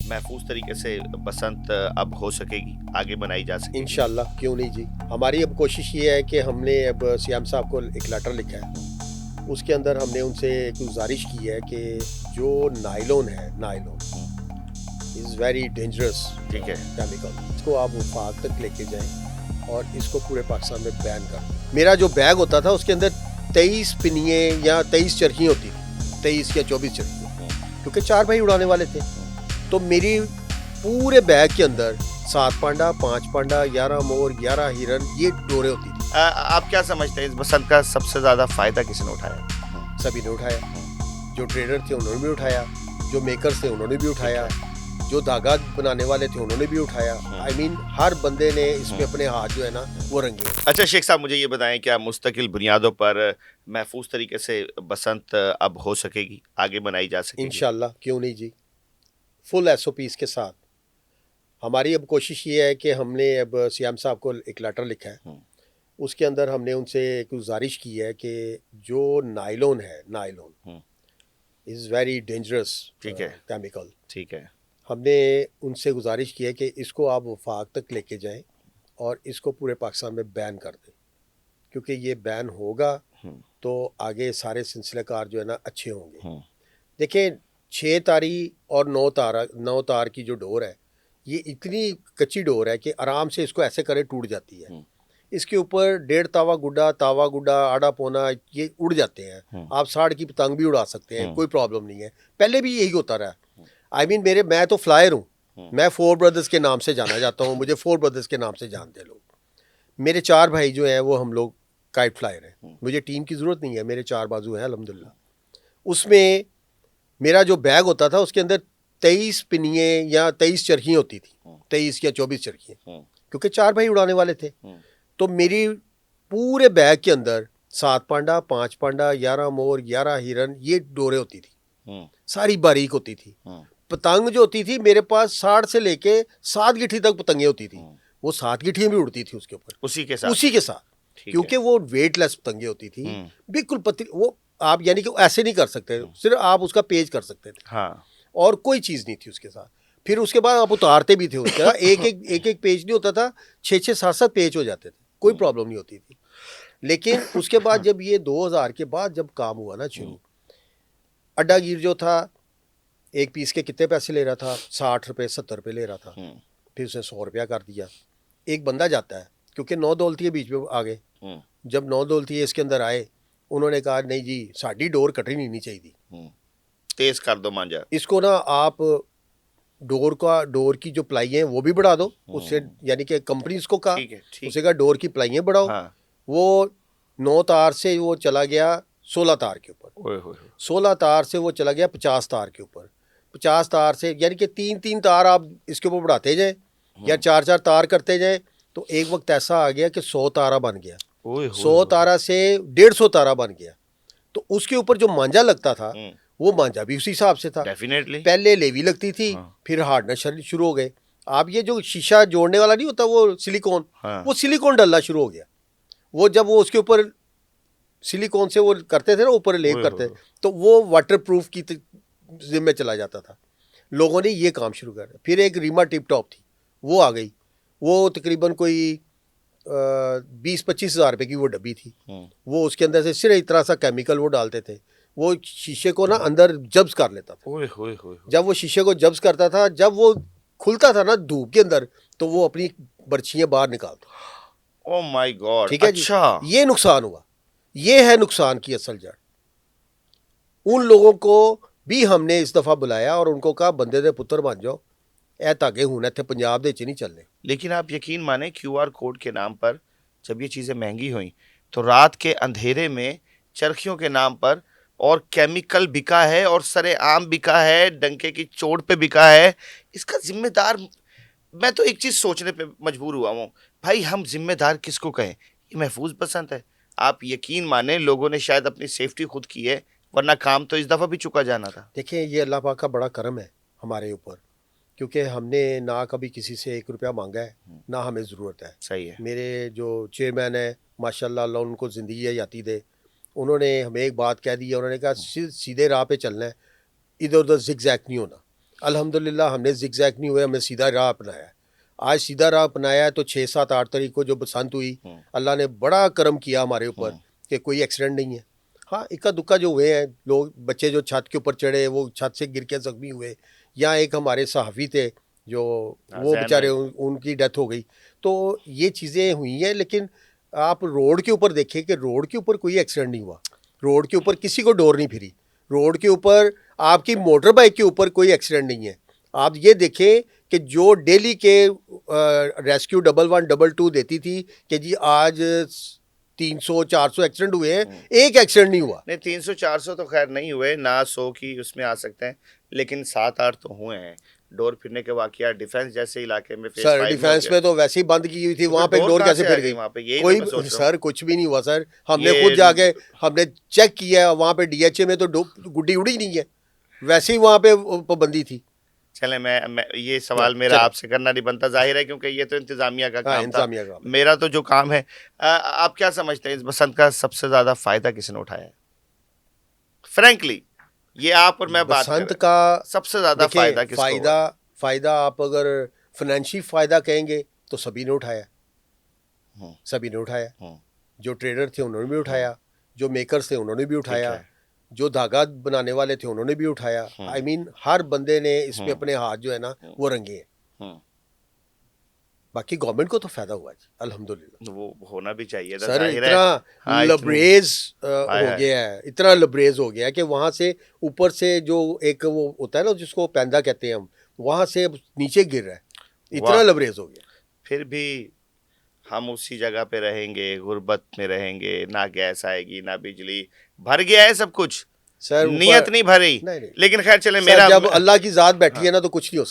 महफूज तरीके से बसंत अब हो सकेगी, आगे बनाई जा सकेगी? इंशाल्लाह, क्यों नहीं जी। हमारी अब कोशिश ये है कि हमने अब सीएम साहब को एक लेटर लिखा है। उसके अंदर हमने उनसे एक गुजारिश की है कि जो नायलॉन है, नायलॉन इज़ वेरी डेंजरस ठीक है। केमिकल, इसको आप वफाक तक लेके जाएं और इसको पूरे पाकिस्तान में बैन कर दें। मेरा जो बैग होता था उसके अंदर 23 पिनिए या 23 चरखी होती थी, 23 या 24 चरखी, क्योंकि 4 भाई उड़ाने वाले थे। तो मेरी पूरे बैग के अंदर 7 पांडा, 5 पांडा, 11 मोर, 11 हिरन, ये डोरे होती थी। आप क्या समझते हैं इस बसंत का सबसे ज्यादा फायदा किसने उठाया? सभी ने उठाया, जो ट्रेडर थे उन्होंने भी उठाया, जो मेकर्स थे उन्होंने भी उठाया, जो धागा बनाने वाले थे उन्होंने भी उठाया। आई मीन हर बंदे ने इसमें अपने हाथ जो है ना वो रंगे। अच्छा शेख साहब, मुझे ये बताएं, क्या मुस्तकिल बुनियादों पर महफूज तरीके से बसंत अब हो सकेगी, आगे बनाई जा सकेगी? इंशाल्लाह, क्यों नहीं जी। फुल एसओपीस के साथ हमारी अब कोशिश ये है कि हमने अब सीएम साहब को एक लेटर लिखा है। उसके अंदर हमने उनसे एक गुजारिश की है कि जो नायलॉन है, नायलॉन इज़ वेरी डेंजरस ठीक है। केमिकल। ठीक है। हमने उनसे गुजारिश की है कि इसको आप वफाक तक लेके जाएं और इसको पूरे पाकिस्तान में बैन कर दें, क्योंकि ये बैन होगा तो आगे सारे सिलसिलेकार जो है ना अच्छे होंगे। देखिए 6 तारी और 9 तार की जो डोर है, ये इतनी कच्ची डोर है कि आराम से इसको ऐसे करे टूट जाती है। इसके ऊपर 1.5 तावा गुड्डा, आड़ा पौना ये उड़ जाते हैं। आप 60 की पतंग भी उड़ा सकते हैं, कोई प्रॉब्लम नहीं है। पहले भी यही होता रहा। आई मीन मैं तो फ्लायर हूँ, मैं 4 ब्रदर्स के नाम से जाना जाता हूँ, मुझे 4 ब्रदर्स के नाम से जानते हैं लोग। मेरे 4 भाई जो हैं वो हम लोग काइट फ्लायर हैं। मुझे टीम की ज़रूरत नहीं है, मेरे 4 बाजू हैं अल्हम्दुलिल्लाह। उसमें मेरा जो बैग होता था उसके अंदर 23 पिनिए या 23 चरखी होती थी, 23 या 24 चरखी, क्योंकि 4 भाई उड़ाने वाले थे। तो मेरी पूरे बैग के अंदर 7 पांडा, 5 पांडा, 11 मोर, 11 हिरन, ये डोरे होती थी, सारी बारीक होती थी। पतंग जो होती थी मेरे पास 60 से लेके 7 गिट्ठी तक पतंगे होती थी। वो 7 गिट्टियां भी उड़ती थी उसके ऊपर, उसी के साथ क्योंकि वो वेटलेस पतंगे होती थी, बिल्कुल पतली। वो आप यानी कि ऐसे नहीं कर सकते, सिर्फ आप उसका पेज कर सकते थे। हाँ। और कोई चीज़ नहीं थी उसके साथ। फिर उसके बाद आप उतारते भी थे उसका एक पेज नहीं होता था, 6 7 पेज हो जाते थे, कोई प्रॉब्लम नहीं होती थी। लेकिन उसके बाद जब ये 2000 के बाद जब काम हुआ ना शुरू, अड्डा गिर जो था एक पीस के कितने पैसे ले रहा था, 60 रुपये 70 रुपये ले रहा था। फिर उसने 100 रुपया कर दिया। एक बंदा जाता है, क्योंकि 9 दौलती बीच में आ गए। जब 9 दौलती इसके अंदर आए, उन्होंने कहा नहीं जी साड़ी डोर कटनी नहीं चाहिए, तेज कर दो मांझा, इसको ना आप डोर की जो प्लाई है वो भी बढ़ा दो। उससे यानी कि कंपनी उसको कहा, उसे कहा डोर की प्लाइयाँ बढ़ाओ। हाँ। वो 9 तार से वो चला गया 16 तार के ऊपर, 16 तार से वो चला गया 50 तार के ऊपर। 50 तार से यानी कि 3 तार आप इसके ऊपर बढ़ाते जाए या 4 तार करते जाए, तो एक वक्त ऐसा आ गया कि 100 तारा बन गया। 100 तारा से 150 तारा बन गया। तो उसके ऊपर जो मांझा लगता था वो मांझा भी उसी हिसाब से था। डेफिनेटली। पहले लेवी लगती थी, फिर हार्डनेस शुरू हो गए। आप ये जो शीशा जोड़ने वाला नहीं होता वो सिलिकॉन, वो सिलिकॉन डलना शुरू हो गया। वो जब वो उसके ऊपर सिलिकॉन से वो करते थे ना, ऊपर लेप करते, तो वो वाटर प्रूफ की जिम्मे चला जाता था। लोगों ने ये काम शुरू कर दिया। फिर एक रीमा टिप टॉप थी, वो आ गई। वो तकरीबन कोई 20-25 हज़ार रुपये की वो डब्बी थी। वो उसके अंदर से सिर्फ इतना सा केमिकल वो डालते थे, वो शीशे को ना अंदर जब्स कर लेता था। जब वो शीशे को जब्स करता था, जब वो खुलता था ना धूप के अंदर, तो वो अपनी बर्छियाँ बाहर निकालता। Oh my God. ठीक है अच्छा। जी, ये नुकसान हुआ। ये है नुकसान की असल जड़। उन लोगों को भी हमने इस दफ़ा बुलाया और उनको कहा बंदे दे पुत्र बन जाओ, ए धागे हुन इत्थे पंजाब दे च नहीं चलने। लेकिन आप यकीन माने QR कोड के नाम पर जब ये चीज़ें महंगी हुई, तो रात के अंधेरे में चरखियों के नाम पर और केमिकल बिका है और सरेआम बिका है, डंके की चोट पे बिका है। इसका जिम्मेदार मैं तो एक चीज़ सोचने पे मजबूर हुआ हूँ, भाई हम जिम्मेदार किसको कहें? ये महफूज बसंत है। आप यकीन माने लोगों ने शायद अपनी सेफ्टी खुद की है, वरना काम तो इस दफ़ा भी चुका जाना था। देखिए ये अल्लाह पाक का बड़ा करम है हमारे ऊपर, क्योंकि हमने ना कभी किसी से 1 रुपया मांगा है, ना हमें ज़रूरत है। सही है। मेरे जो चेयरमैन है माशाल्लाह, अल्लाह उनको ज़िंदगी हयाती दे, उन्होंने हमें एक बात कह दी है। उन्होंने कहा सीधे राह पे चलना है, इधर उधर ज़िगज़ैग नहीं होना। अल्हम्दुलिल्लाह हमने जिगजैग नहीं हुए, हमने सीधा राह अपनाया है। आज सीधा राह अपनाया है तो 6, 7, 8 तारीख को जो बसंत हुई, अल्लाह ने बड़ा करम किया हमारे ऊपर कि कोई एक्सीडेंट नहीं है। हाँ, इक्का दुक्का जो हुए हैं लोग, बच्चे जो छत के ऊपर चढ़े वो छत से गिर के जख्मी हुए, या एक हमारे सहाफ़ी थे जो वो जैन बेचारे भाई। उनकी डेथ हो गई। तो ये चीज़ें हुई हैं, लेकिन आप रोड के ऊपर देखें कि रोड के ऊपर कोई एक्सीडेंट नहीं हुआ, रोड के ऊपर किसी को डोर नहीं फिरी, रोड के ऊपर आपकी मोटर बाइक के ऊपर कोई एक्सीडेंट नहीं है। आप ये देखें कि जो डेली के रेस्क्यू 1112 देती थी कि जी आज 300-400 एक्सीडेंट हुए हैं, एक एक्सीडेंट नहीं हुआ। नहीं, 300-400 तो खैर नहीं हुए ना, 100 की उसमें आ सकते हैं, लेकिन 7-8 तो हुए हैं डोर फिरने के वाकया डिफेंस जैसे इलाके में। फेज सर 5 डिफेंस में तो वैसे ही बंद की हुई थी, तो वहां फिर पे डोर कहाँ कैसे से आ फिर गई? वहां पे, यही तो कोई मैं सोच रहा हूँ। सर कुछ भी नहीं हुआ सर, हमने ये खुद जाके हमने चेक किया है, वहां पे डीएचए में तो गुड्डी उड़ी नहीं है, वैसे ही वहां पे पाबंदी थी। चले, मैं ये सवाल मेरा चलो। आपसे करना नहीं बनता, जाहिर है, क्योंकि ये तो इंतजामिया का हाँ, काम था। इंतजामिया का। मेरा तो जो काम है, आप क्या समझते हैं इस बसंत का सबसे ज्यादा फायदा किसने उठाया है? फ्रैंकली, ये आप और मैं बात कर बसंत रहे हैं, का सबसे ज्यादा देखिए, फायदा किसको हुआ फायदा है? फायदा आप अगर फाइनेंशियल फायदा कहेंगे तो सभी ने उठाया, हम्म, सभी ने उठाया। हम्म, जो ट्रेडर थे उन्होंने भी उठाया, जो मेकर्स थे उन्होंने भी ठीक उठाया, है। जो धागा बनाने वाले थे उन्होंने भी उठाया। आई मीन हर बंदे ने इसमें अपने हाथ जो है ना वो रंगे हैं। हम्म, बाकी गवर्नमेंट को तो फायदा हुआ जी, अल्हम्दुलिल्लाह। वो होना भी चाहिए था, सर जाहिर है। इतना हाँ, इतनी लबरेज हाय हो हाय। गया है, इतना लबरेज हो गया है कि वहां से ऊपर से जो एक वो होता है ना जिसको पैंदा कहते हैं हम, वहां से अब नीचे गिर रहा है, इतना वाह, लबरेज हो गया। फिर भी हम उसी जगह पे रहेंगे, गुर्बत में रहेंगे, ना गैस आएगी ना बिजली, भर गया है सब कुछ, सर नियत ऊपर नहीं भरी। नहीं नहीं लेकिन खैर चले, सर मेरा जब अल्लाह की जात बैठी हाँ, है ना तो कुछ नहीं हो सकता।